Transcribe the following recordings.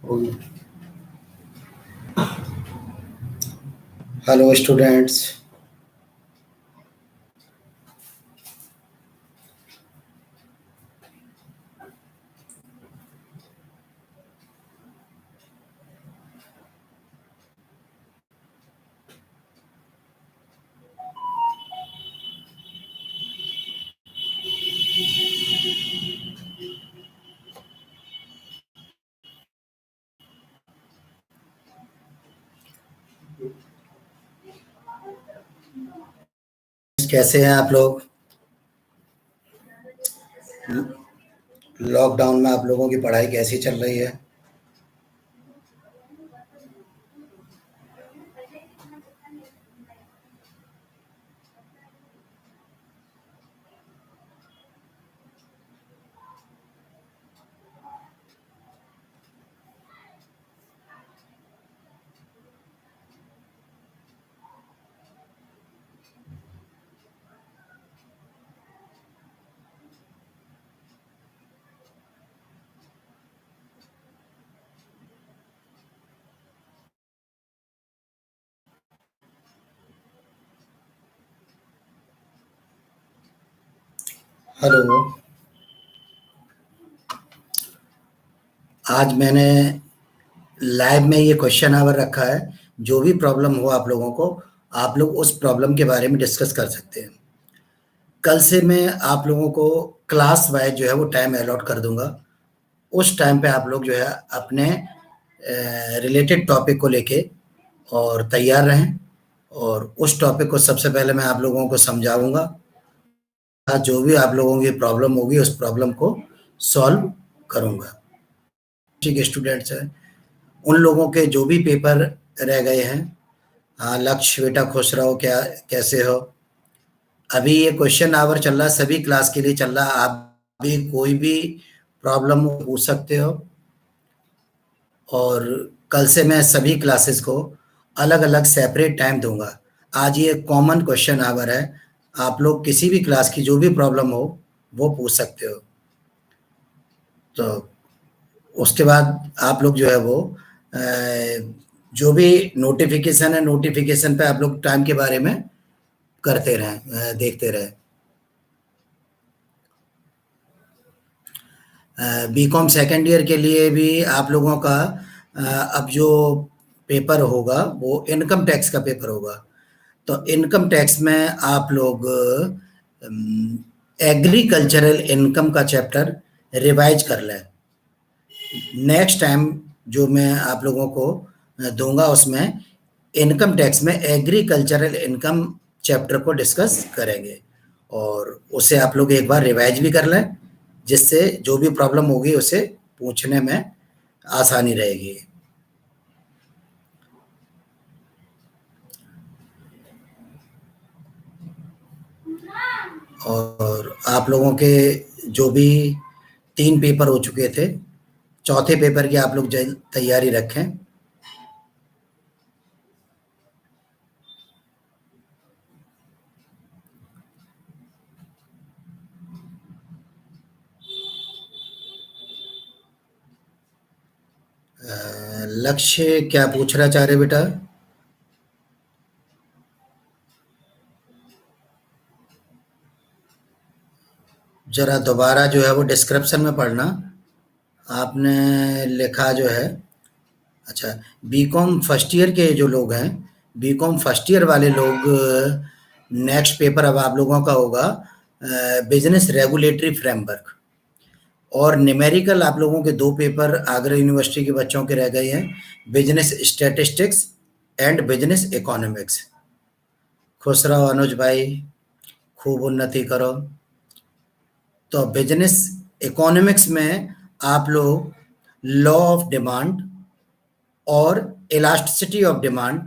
Oh, hello, students. कैसे हैं आप लोग? लॉकडाउन में आप लोगों की पढ़ाई कैसी चल रही है? हेलो। आज मैंने लाइव में ये क्वेश्चन आवर रखा है। जो भी प्रॉब्लम हो आप लोगों को, आप लोग उस प्रॉब्लम के बारे में डिस्कस कर सकते हैं। कल से मैं आप लोगों को क्लास वाइज जो है वो टाइम अलॉट कर दूंगा। उस टाइम पे आप लोग जो है अपने रिलेटेड टॉपिक को लेके और तैयार रहें। और उस टॉपिक को सबसे पहले मैं आप लोगों को समझाऊंगा। जो भी आप लोगों की प्रॉब्लम होगी उस प्रॉब्लम को सॉल्व करूंगा। ठीक है स्टूडेंट्स, है उन लोगों के जो भी पेपर रह गए हैं। हाँ लक्ष्य बेटा, खुश रहो। क्या कैसे हो? अभी ये क्वेश्चन आवर चल रहा है, सभी क्लास के लिए चल रहा है। आप भी कोई भी प्रॉब्लम पूछ सकते हो। और कल से मैं सभी क्लासेस को अलग अलग सेपरेट टाइम दूंगा। आज ये कॉमन क्वेश्चन आवर है। आप लोग किसी भी क्लास की जो भी प्रॉब्लम हो वो पूछ सकते हो। तो उसके बाद आप लोग जो है वो अ, जो भी नोटिफिकेशन है, नोटिफिकेशन पे आप लोग टाइम के बारे में करते रहें, देखते रहें। बीकॉम सेकेंड ईयर के लिए भी आप लोगों का अब जो पेपर होगा वो इनकम टैक्स का पेपर होगा। तो इनकम टैक्स में आप लोग एग्रीकल्चरल इनकम का चैप्टर रिवाइज कर लें। नेक्स्ट टाइम जो मैं आप लोगों को दूंगा उसमें इनकम टैक्स में एग्रीकल्चरल इनकम चैप्टर को डिस्कस करेंगे। और उसे आप लोग एक बार रिवाइज भी कर लें, जिससे जो भी प्रॉब्लम होगी उसे पूछने में आसानी रहेगी। और आप लोगों के जो भी 3 पेपर हो चुके थे, चौथे पेपर की आप लोग तैयारी रखें। लक्ष्य क्या पूछना चाह रहे बेटा? जरा दोबारा जो है वो डिस्क्रिप्शन में पढ़ना। आपने लिखा जो है, अच्छा, बीकॉम फर्स्ट ईयर के जो लोग हैं, बीकॉम फर्स्ट ईयर वाले लोग, नेक्स्ट पेपर अब आप लोगों का होगा बिजनेस रेगुलेटरी फ्रेमवर्क। और न्यूमेरिकल आप लोगों के 2 पेपर आगरा यूनिवर्सिटी के बच्चों के रह गए हैं, business statistics and business economics. खुश रहो अनुज भाई, खूब उन्नति करो। तो बिजनेस इकोनॉमिक्स में आप लोग लॉ ऑफ डिमांड और इलास्टिसिटी ऑफ डिमांड,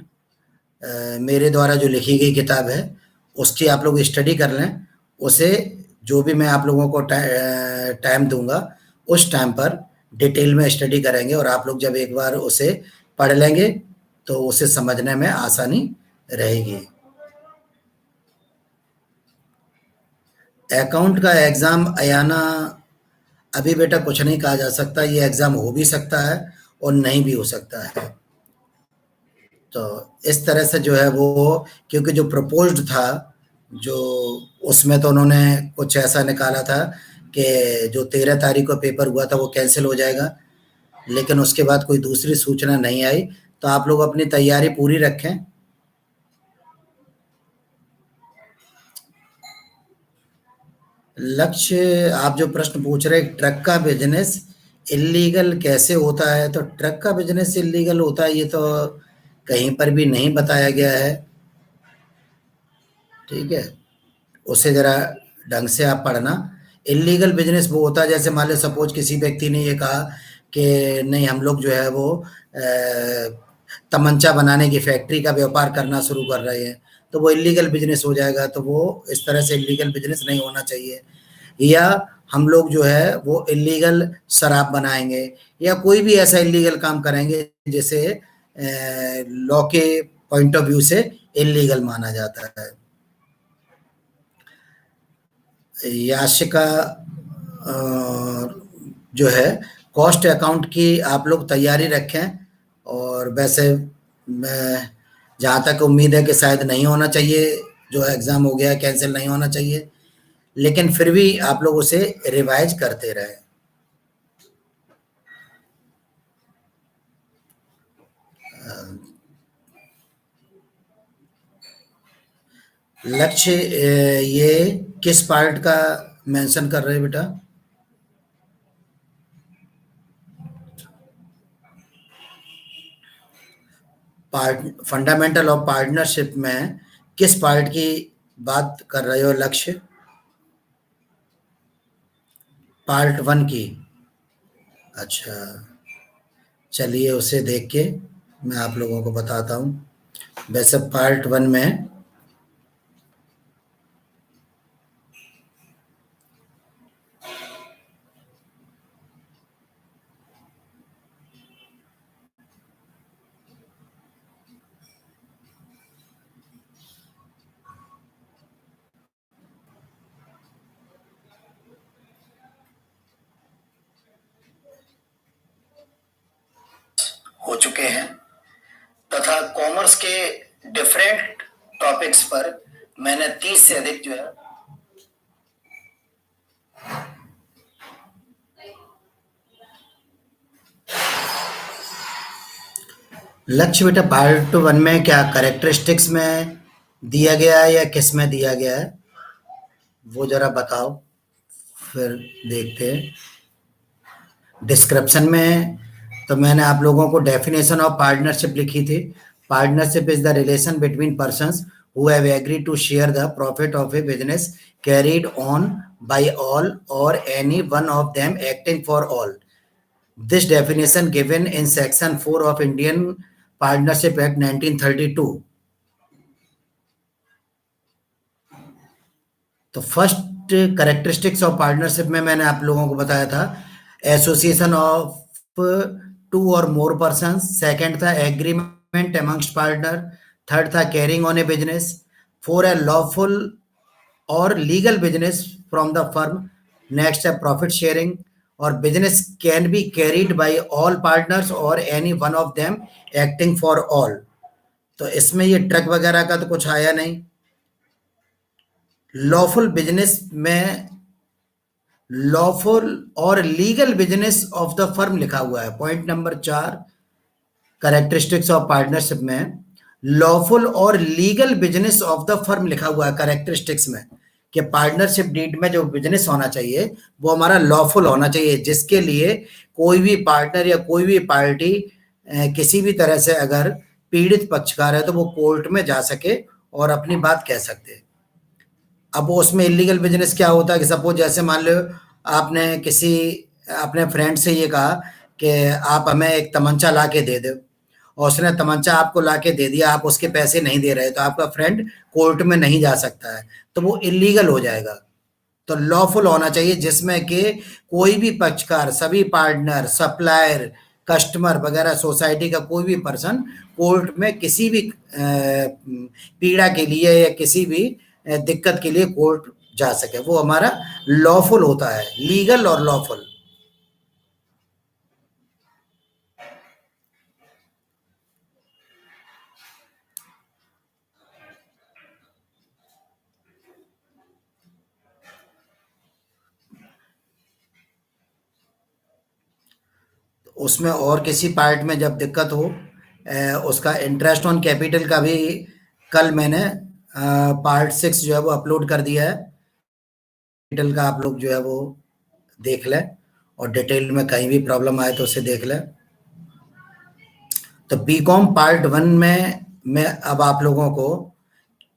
मेरे द्वारा जो लिखी गई किताब है उसकी आप लोग स्टडी कर लें। उसे जो भी मैं आप लोगों को टाइम दूंगा उस टाइम पर डिटेल में स्टडी करेंगे। और आप लोग जब एक बार उसे पढ़ लेंगे तो उसे समझने में आसानी रहेगी। अकाउंट का एग्ज़ाम अयाना, अभी बेटा कुछ नहीं कहा जा सकता। ये एग्ज़ाम हो भी सकता है और नहीं भी हो सकता है। तो इस तरह से जो है वो, क्योंकि जो प्रपोज्ड था, जो उसमें तो उन्होंने कुछ ऐसा निकाला था कि जो 13 तारीख को पेपर हुआ था वो कैंसिल हो जाएगा, लेकिन उसके बाद कोई दूसरी सूचना नहीं आई। तो आप लोग अपनी तैयारी पूरी रखें। लक्ष्य, आप जो प्रश्न पूछ रहे हैं, ट्रक का बिजनेस इलीगल कैसे होता है, तो ट्रक का बिजनेस इलीगल होता है ये तो कहीं पर भी नहीं बताया गया है। ठीक है, उसे जरा ढंग से आप पढ़ना। इलीगल बिजनेस वो होता है, जैसे मान लो सपोज किसी व्यक्ति ने ये कहा कि नहीं हम लोग जो है वो तमंचा बनाने की फैक्ट्री का व्यापार करना शुरू कर रहे हैं, तो वो इलीगल बिजनेस हो जाएगा। तो वो इस तरह से इलीगल बिजनेस नहीं होना चाहिए। या हम लोग जो है वो इलीगल शराब बनाएंगे या कोई भी ऐसा इलीगल काम करेंगे जिसे लॉ के पॉइंट ऑफ व्यू से इलीगल माना जाता है। याशिका जो है, कॉस्ट अकाउंट की आप लोग तैयारी रखें। और वैसे मैं, जहाँ तक उम्मीद है कि शायद नहीं होना चाहिए, जो एग्ज़ाम हो गया कैंसिल नहीं होना चाहिए, लेकिन फिर भी आप लोग उसे रिवाइज करते रहें। लक्ष्य, ये किस पार्ट का मेंशन कर रहे हैं बेटा? पार्ट फंडामेंटल ऑफ पार्टनरशिप में किस पार्ट की बात कर रहे हो लक्ष्य? पार्ट वन की? अच्छा, चलिए उसे देख के मैं आप लोगों को बताता हूँ। वैसे पार्ट वन में हो चुके हैं, तथा कॉमर्स के डिफरेंट टॉपिक्स पर मैंने 30 से अधिक जो है लक्ष्य बेटा, पार्ट वन में क्या करेक्टरिस्टिक्स में दिया गया है या किस में दिया गया है, वो जरा बताओ, फिर देखते हैं। डिस्क्रिप्शन में तो मैंने आप लोगों को डेफिनेशन ऑफ पार्टनरशिप लिखी थी। Partnership is the relation between persons who have agreed to share the profit of a business carried on by all or any one of them acting for all. This definition given in section 4 of Indian partnership act 1932। तो first characteristics of partnership में मैंने आप लोगों को बताया था association of two or more person. Second था agreement amongst partner. Third था carrying on a business. Four है लॉफुल और legal business from the firm. Next है प्रॉफिट शेयरिंग। और business can be carried by all partners or any one of them acting for all. तो इसमें ये truck वगैरह का तो कुछ आया नहीं। लॉफुल बिजनेस में लॉफुल और legal business of the firm लिखा हुआ है। Point number 4 characteristics of partnership में लॉफुल और legal business of the firm लिखा हुआ है करेक्टरिस्टिक्स में, कि पार्टनरशिप डीड में जो बिजनेस होना चाहिए वो हमारा लॉफुल होना चाहिए, जिसके लिए कोई भी पार्टनर या कोई भी पार्टी किसी भी तरह से अगर पीड़ित पक्षकार है तो वो कोर्ट में जा सके और अपनी बात कह सकते हैं। अब वो उसमें इलीगल बिजनेस क्या होता है कि सपोज जैसे मान लो आपने किसी अपने फ्रेंड से ये कहा कि आप हमें एक तमंचा ला के दे दो, और उसने तमंचा आपको ला के दे दिया, आप उसके पैसे नहीं दे रहे, तो आपका फ्रेंड कोर्ट में नहीं जा सकता है, तो वो इलीगल हो जाएगा। तो लॉफुल होना चाहिए जिसमें कि कोई भी पक्षकार, सभी पार्टनर, सप्लायर, कस्टमर वगैरह, सोसाइटी का कोई भी पर्सन कोर्ट में किसी भी पीड़ा के लिए या किसी भी दिक्कत के लिए कोर्ट जा सके, वो हमारा लॉफुल होता है, लीगल और लॉफुल। उसमें और किसी पार्ट में जब दिक्कत हो, उसका इंटरेस्ट ऑन कैपिटल का भी कल मैंने पार्ट 6 जो है वो अपलोड कर दिया है। कैपिटल का आप लोग जो है वो देख लें, और डिटेल में कहीं भी प्रॉब्लम आए तो उसे देख लें। तो बीकॉम पार्ट 1 में मैं अब आप लोगों को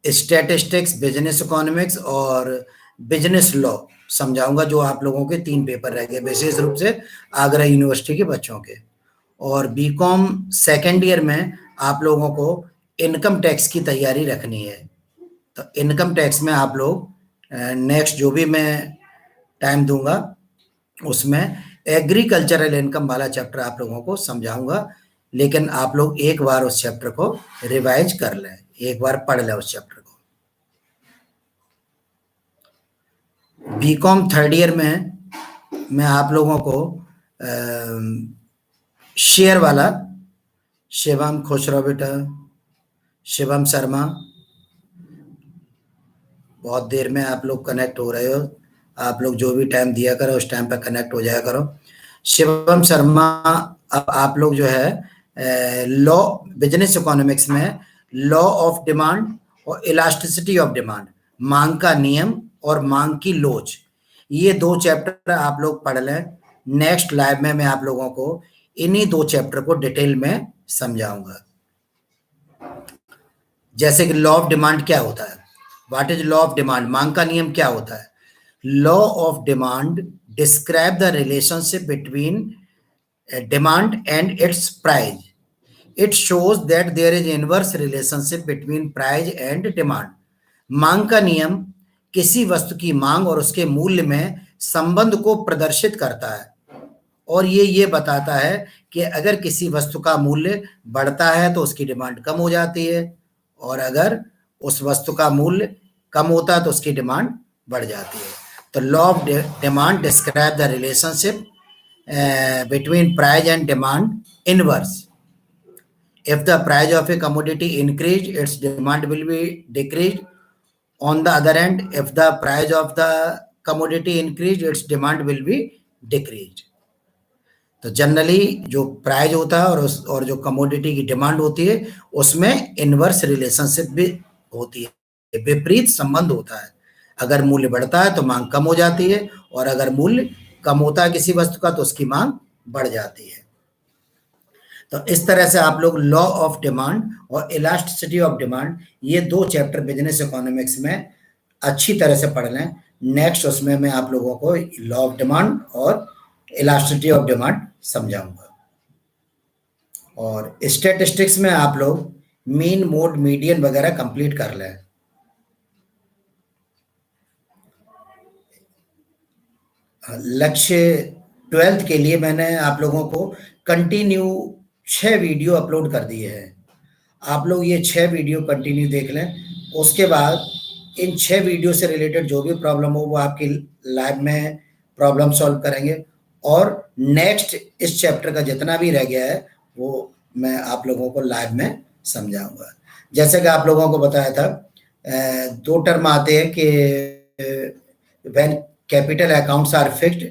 स्टैटिस्टिक्स, बिजनेस इकोनॉमिक्स और बिजनेस लॉ समझाऊंगा, जो आप लोगों के 3 पेपर रह गए विशेष रूप से आगरा यूनिवर्सिटी के बच्चों के। और बीकॉम सेकेंड ईयर में आप लोगों को इनकम टैक्स की तैयारी रखनी है। तो इनकम टैक्स में आप लोग नेक्स्ट जो भी मैं टाइम दूंगा उसमें एग्रीकल्चरल इनकम वाला चैप्टर आप लोगों को समझाऊंगा, लेकिन आप लोग एक बार उस चैप्टर को रिवाइज कर लें, एक बार पढ़ लें उस चैप्टर को। बीकॉम थर्ड ईयर में मैं आप लोगों को शेयर वाला, शिवम खुश रहो बेटा, शिवम शर्मा, बहुत देर में आप लोग कनेक्ट हो रहे हो, आप लोग जो भी टाइम दिया करो उस टाइम पर कनेक्ट हो जाया करो। शिवम शर्मा, अब आप लोग जो है लॉ, बिजनेस इकोनॉमिक्स में लॉ ऑफ डिमांड और इलास्टिसिटी ऑफ डिमांड, मांग का नियम और मांग की लोच, ये 2 चैप्टर आप लोग पढ़ लें। नेक्स्ट लाइव में मैं आप लोगों को इन्हीं 2 चैप्टर को डिटेल में समझाऊंगा। जैसे कि लॉ ऑफ डिमांड क्या होता है, what is law of demand, मांग का नियम क्या होता है। Law of demand describe the relationship between demand and its price. It shows that there is inverse relationship between price and demand. मांग का नियम किसी वस्तु की मांग और उसके मूल्य में संबंध को प्रदर्शित करता है, और ये बताता है कि अगर किसी वस्तु का मूल्य बढ़ता है तो उसकी डिमांड कम हो जाती है, और अगर उस वस्तु का मूल्य कम होता है तो उसकी डिमांड बढ़ जाती है। तो law of demand describe the relationship between price and demand inverse. If the price of a commodity increased, its demand will be decreased. On the other hand, if the price of the commodity increased, its demand will be decreased. तो generally जो price होता है और जो commodity की demand होती है उसमें इनवर्स रिलेशनशिप भी होती है, विपरीत संबंध होता है। अगर मूल्य बढ़ता है तो मांग कम हो जाती है, और अगर मूल्य कम होता है किसी वस्तु का तो उसकी मांग बढ़ जाती है। तो इस तरह से आप लोग लॉ ऑफ डिमांड और इलास्टिसिटी ऑफ डिमांड, ये 2 चैप्टर बिजनेस इकोनॉमिक्स में अच्छी तरह से पढ़ लें। नेक्स्ट उसमें मैं आप लोगों को लॉ ऑफ डिमांड और इलास्टिसिटी ऑफ डिमांड समझाऊंगा। और स्टैटिस्टिक्स में आप लोग मीन, मोड, मीडियन वगैरह कंप्लीट कर लें। लक्ष्य 12th के लिए मैंने आप लोगों को कंटिन्यू 6 वीडियो अपलोड कर दिए हैं। आप लोग ये 6 वीडियो कंटिन्यू देख लें, उसके बाद इन 6 वीडियो से रिलेटेड जो भी प्रॉब्लम हो वो आपकी लाइव में प्रॉब्लम सॉल्व करेंगे, और नेक्स्ट इस चैप्टर का जितना भी रह गया है वो मैं आप लोगों को लाइव में समझाऊंगा। जैसे कि आप लोगों को बताया था, 2 टर्म आते हैं कि when capital accounts are fixed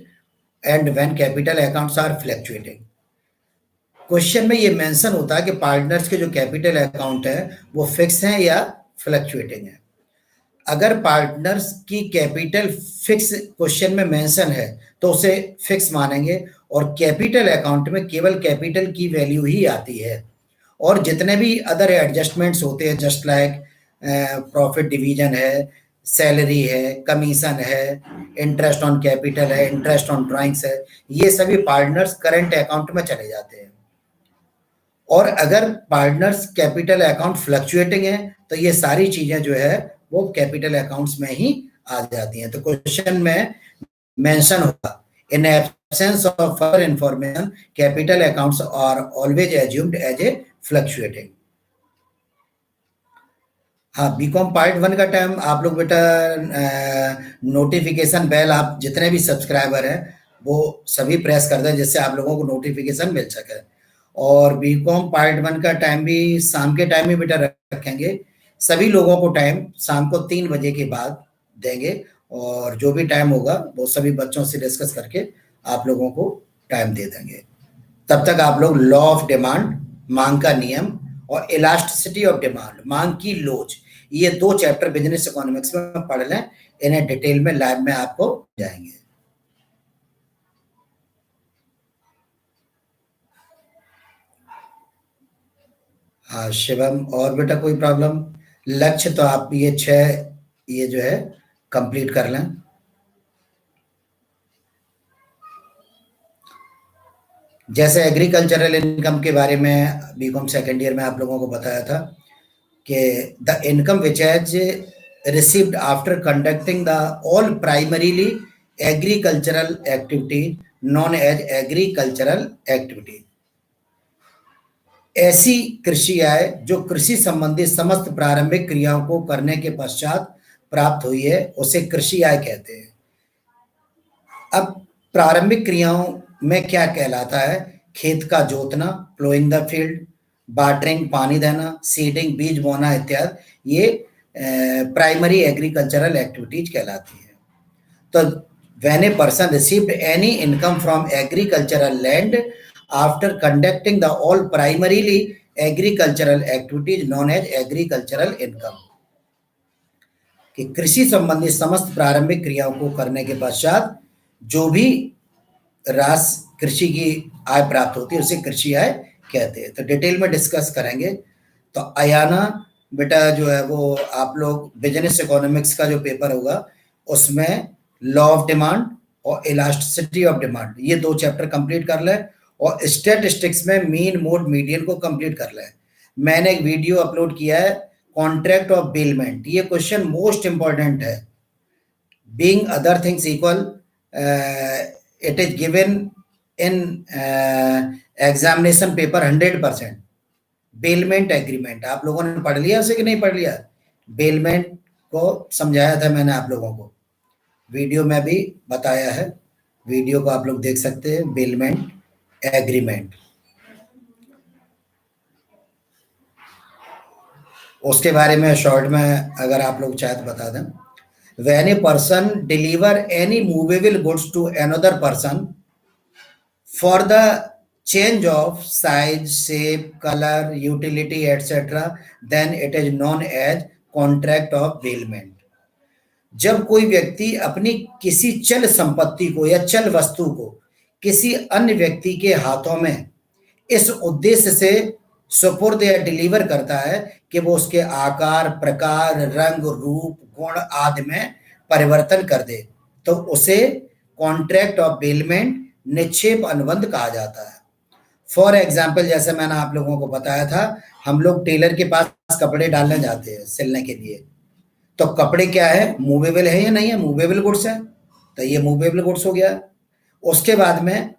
and when capital accounts are fluctuating. Question में ये मेंशन होता है कि पार्टनर्स के जो कैपिटल अकाउंट है वो फिक्स हैं या फ्लक्चुएटिंग है। अगर पार्टनर्स की कैपिटल फिक्स क्वेश्चन में मेंशन है तो उसे फिक्स मानेंगे, और कैपिटल अकाउंट में केवल कैपिटल की वैल्यू ही आती है, और जितने भी अदर एडजस्टमेंट्स होते हैं जस्ट लाइक प्रॉफिट डिवीजन है, सैलरी है, कमीशन है, इंटरेस्ट ऑन कैपिटल है, इंटरेस्ट ऑन ड्राइंग्स है, ये सभी पार्टनर्स करंट अकाउंट में चले जाते हैं। और अगर पार्टनर्स कैपिटल अकाउंट फ्लक्चुएटिंग है तो ये सारी चीजें जो है वो कैपिटल अकाउंट्स में ही आ जाती हैं। तो क्वेश्चन में मेंशन होगा, in absence of further information capital accounts are always assumed as a fluctuating. हाँ, बीकॉम पार्ट 1 का टाइम आप लोग बेटा नोटिफिकेशन बेल, आप जितने भी सब्सक्राइबर हैं वो सभी प्रेस कर दें जिससे आप लोगों को नोटिफिकेशन मिल सके। और बीकॉम पार्ट 1 का टाइम भी शाम के टाइम में बेटा रखेंगे, सभी लोगों को टाइम शाम को 3 बजे के बाद देंगे, और जो भी टाइम होगा वो सभी बच्चों से डिस्कस करके आप लोगों को टाइम दे देंगे। तब तक आप लोग लॉ ऑफ डिमांड, मांग का नियम, और इलास्टिसिटी ऑफ डिमांड, मांग की लोच, ये 2 चैप्टर बिजनेस इकोनॉमिक्स में पढ़ लें। इन्हें डिटेल में लैब में आपको जाएंगे। हाँ शिवम, और बेटा कोई प्रॉब्लम? लक्ष्य तो आप ये 6 ये जो है कंप्लीट कर लें। जैसे एग्रीकल्चरल इनकम के बारे में बीकॉम सेकेंड ईयर में आप लोगों को बताया था कि the income which has received after conducting the all primarily agricultural activity non as agricultural activity. ऐसी कृषि आय जो कृषि संबंधी समस्त प्रारंभिक क्रियाओं को करने के पश्चात प्राप्त हुई है, उसे कृषि आय कहते हैं। अब प्रारंभिक क्रियाओं में क्या कहलाता है? खेत का जोतना, प्लोइंग द फील्ड, वाटरिंग पानी देना, सीडिंग बीज बोना इत्यादि, ये प्राइमरी एग्रीकल्चरल एक्टिविटीज कहलाती है। तो when a person received any income from agricultural land after conducting the all primarily agricultural activities non as agricultural income, कि कृषि संबंधी समस्त प्रारंभिक क्रियाओं को करने के पश्चात जो भी कृषि की आय प्राप्त होती है उसे कृषि आय कहते हैं। तो डिटेल में डिस्कस करेंगे। तो अयाना बेटा जो है वो आप लोग बिजनेस इकोनॉमिक्स का जो पेपर होगा उसमें लॉ ऑफ डिमांड और इलास्टिसिटी ऑफ डिमांड, ये 2 चैप्टर कंप्लीट कर ले, और स्टैटिस्टिक्स में मीन मोड मीडियन को कंप्लीट कर ले। मैंने एक वीडियो अपलोड किया है कॉन्ट्रैक्ट ऑफ बेलमेंट, ये क्वेश्चन मोस्ट इंपॉर्टेंट है। Being other things equal, it is given in examination paper 100%। Bailment agreement आप लोगों ने पढ़ लिया उसे कि नहीं पढ़ लिया? बेलमेंट को समझाया था मैंने आप लोगों को, वीडियो में भी बताया है, वीडियो को आप लोग देख सकते हैं। बेलमेंट एग्रीमेंट, उसके बारे में शॉर्ट में अगर आप लोग चाहे तो बता दें। When a person deliver any movable goods to another person for the change of size, shape, color, utility, etc., then it is known as contract of bailment। जब कोई व्यक्ति अपनी किसी चल संपत्ति को या चल वस्तु को किसी अन्य व्यक्ति के हाथों में इस उद्देश्य से सुपुर्द या डिलीवर करता है कि वो उसके आकार, प्रकार, रंग, रूप, गुण आदि में परिवर्तन कर दे, तो उसे कॉन्ट्रैक्ट ऑफ बेलमेंट, निक्षेप अनुबंध कहा जाता है। फॉर एग्जाम्पल, जैसे मैंने आप लोगों को बताया था, हम लोग टेलर के पास कपड़े डालने जाते हैं सिलने के लिए, तो कपड़े क्या है, मूवेबल है या नहीं है? मूवेबल गुड्स है, तो ये मूवेबल गुड्स हो गया। उसके बाद में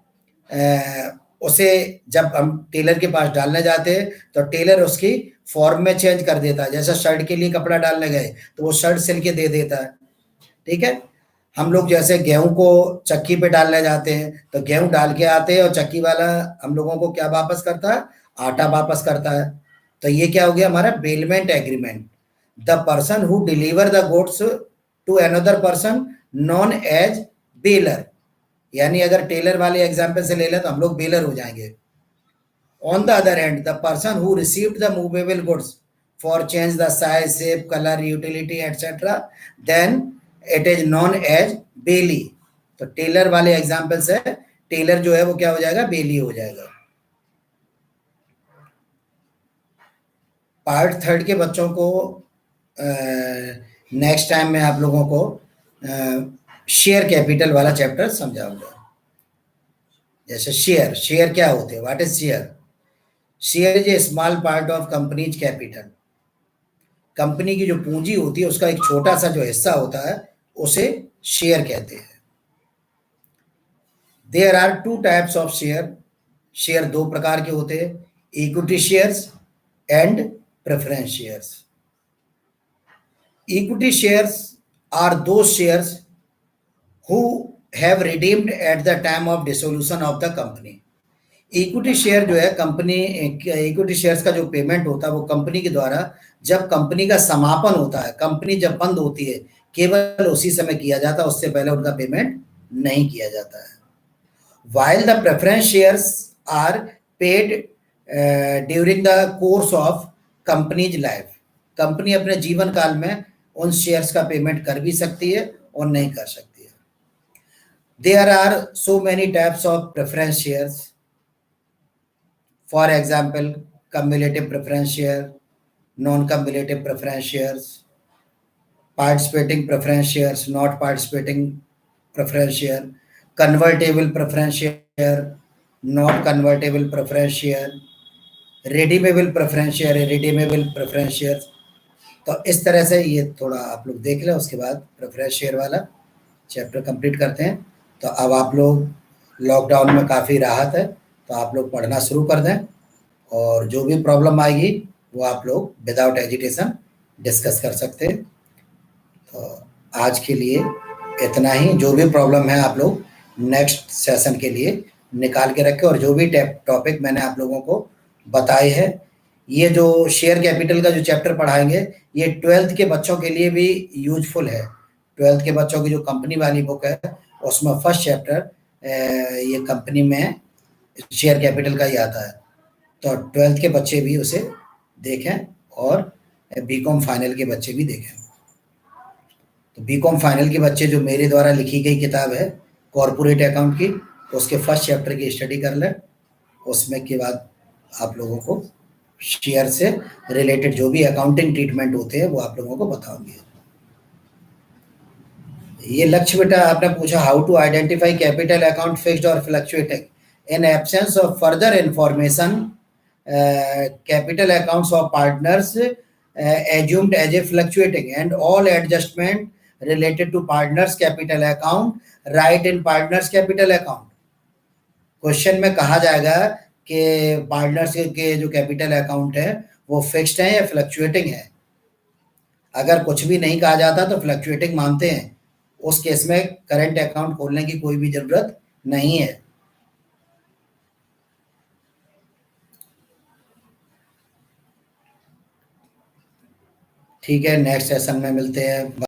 उसे जब हम टेलर के पास डालने जाते हैं तो टेलर उसकी फॉर्म में चेंज कर देता है। जैसा शर्ट के लिए कपड़ा डालने गए तो वो शर्ट सिल के दे देता है, ठीक है। हम लोग जैसे गेहूं को चक्की पे डालने जाते हैं तो गेहूं डाल के आते हैं और चक्की वाला हम लोगों को क्या वापस करता है? आटा वापस करता है। तो ये क्या हो गया हमारा? Bailment agreement. The person who deliver the goods to another person non as bailer, यानी अगर टेलर वाले एग्जाम्पल से ले लें तो हम लोग बेलर हो जाएंगे। On the other hand, the person who received the movable goods for change the size, shape, colour, utility etcetera, then it is known as bailee. तो टेलर वाले एग्जाम्पल से टेलर जो है वो क्या हो जाएगा? बेली हो जाएगा। पार्ट 3 के बच्चों को नेक्स्ट टाइम में आप लोगों को शेयर कैपिटल वाला चैप्टर समझाऊंगा। जैसे शेयर क्या होते हैं? What is share? Share is a small part of companies capital. Company की जो पूंजी होती है उसका एक छोटा सा जो हिस्सा होता है उसे शेयर कहते हैं। There are 2 types of share. Share 2 प्रकार के होते हैं, equity shares and preference shares. Equity shares are those shares who have redeemed at the time of dissolution of the company. Equity share जो है कंपनी, इक्विटी शेयर्स का जो payment होता है वो कंपनी के द्वारा जब कंपनी का समापन होता है, कंपनी जब बंद होती है, केवल उसी समय किया जाता है, उससे पहले उनका पेमेंट नहीं किया जाता है। While the preference shares are paid during the course of company's life. Company अपने जीवन काल में उन शेयर्स का पेमेंट कर भी सकती है और नहीं कर सकती है। There are so many types of preference shares, for example cumulative preference share, non-cumulative preference shares, participating preference shares, not participating preference share, convertible preference share, not convertible preference share, redeemable preference share, redeemable preference shares। तो इस तरह से ये थोड़ा आप लोग देख लें, उसके बाद प्रेफरेंस शेयर वाला चैप्टर कंप्लीट करते हैं। तो अब आप लोग लॉकडाउन में काफ़ी राहत है, तो आप लोग पढ़ना शुरू कर दें और जो भी प्रॉब्लम आएगी वो आप लोग विदाउट एजिटेशन डिस्कस कर सकते हैं। तो आज के लिए इतना ही। जो भी प्रॉब्लम है आप लोग नेक्स्ट सेशन के लिए निकाल के रखें, और जो भी टॉपिक मैंने आप लोगों को बताए हैं, ये जो शेयर कैपिटल का जो चैप्टर पढ़ाएंगे ये 12th के बच्चों के लिए भी यूजफुल है। 12th के बच्चों की जो कंपनी वाली बुक है उसमें फर्स्ट चैप्टर ये कंपनी में शेयर कैपिटल का ही आता है। तो 12th के बच्चे भी उसे देखें और बीकॉम फाइनल के बच्चे भी देखें। तो बीकॉम फाइनल के बच्चे जो मेरे द्वारा लिखी गई किताब है कॉरपोरेट अकाउंट की, उसके फर्स्ट चैप्टर की स्टडी कर लें। उसमें के बाद आप लोगों को शेयर से रिलेटेड जो भी अकाउंटिंग ट्रीटमेंट होते हैं वो आप लोगों को बताऊंगी। ये लक्ष्य बेटा आपने पूछा, how to identify capital account fixed or fluctuating in absence of further information. Capital accounts of partners assumed as a fluctuating and all adjustment related to partners capital account write in partners capital account। Question में कहा जाएगा कि partners के जो capital account है वो fixed है या फ्लक्चुएटिंग है। अगर कुछ भी नहीं कहा जाता तो फ्लक्चुएटिंग मानते हैं, उस केस में करंट अकाउंट खोलने की कोई भी जरूरत नहीं है। ठीक है, नेक्स्ट सेशन में मिलते हैं।